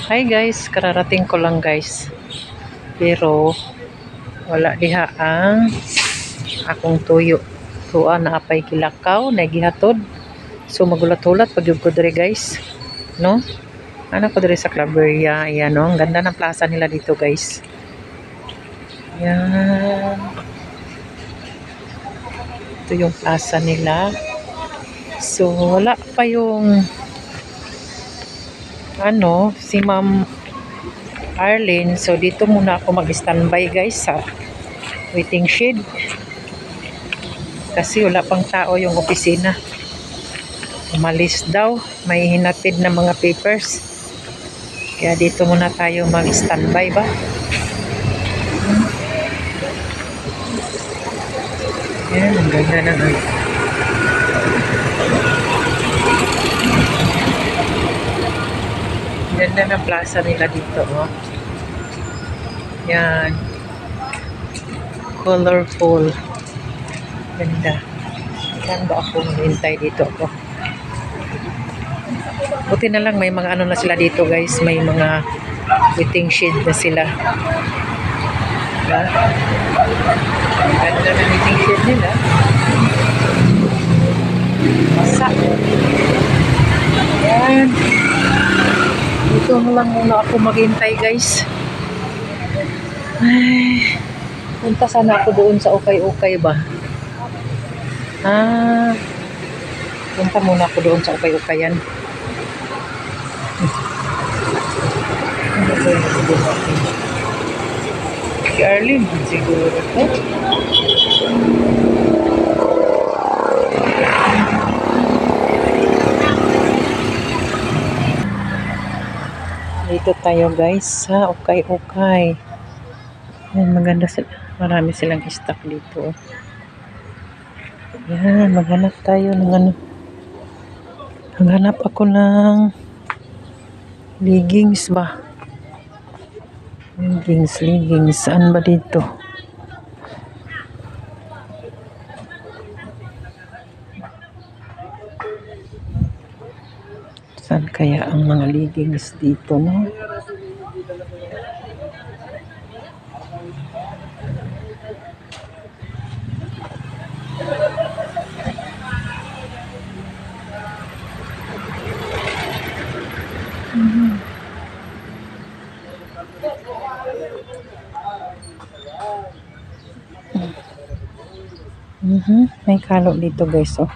Hi guys, kararating ko lang guys. Pero wala diha ang akong tuyo. Tuwa na apay kilakaw na gihatod. So magulat-ulat pag ko dire guys. No? Ano ko dire sa Claveria. Ayan no, ang ganda ng plaza nila dito guys. Ayan. Ito yung plaza nila. So wala pa yung si Ma'am Arlene. So dito muna ako mag-standby guys sa waiting shed. Kasi wala pang tao yung opisina. Umalis daw. May hinatid na mga papers. Kaya dito muna tayo mag-standby ba? Yan, ang ganda ng ganda ng plaza nila dito, oh. Yan. Colorful. Ganda. Saan ba ako maghintay dito ako? Buti na lang may mga na sila dito guys. May mga waiting shed na sila. Diba? Ganda na waiting shed nila. Masa. Yan. Dito na lang muna ako maghintay guys. Ay, punta sana ako doon sa ukay-ukay ba? Punta muna ako doon sa ukay-ukayan. Si Arlene siguro. Dito tayo guys sa ukay-ukay. Maganda sila. Marami silang stock dito. Yan, maghanap tayo ng Maghanap ako ng leggings ba? Leggings. Saan ba dito? Saan kaya ang mga leggings dito, no? May kalo dito guys, oh.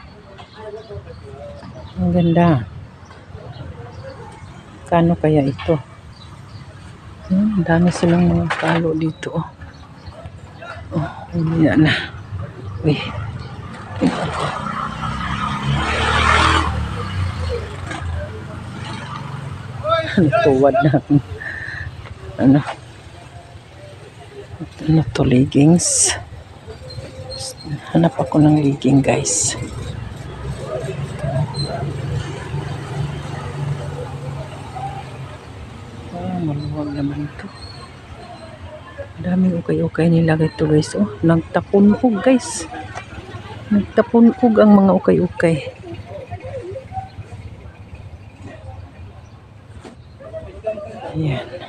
Ang ganda. Kano kaya ito? Dami silang mga kalo dito, oh. Yan na. Uy. Tuwad na. Ano to, leggings? Hanap ako ng legging guys. Maluwag naman ito. Daming ukay-ukay nila ito guys. Oh, nagtapunog guys. Nagtapunog ang mga ukay-ukay. Ayan.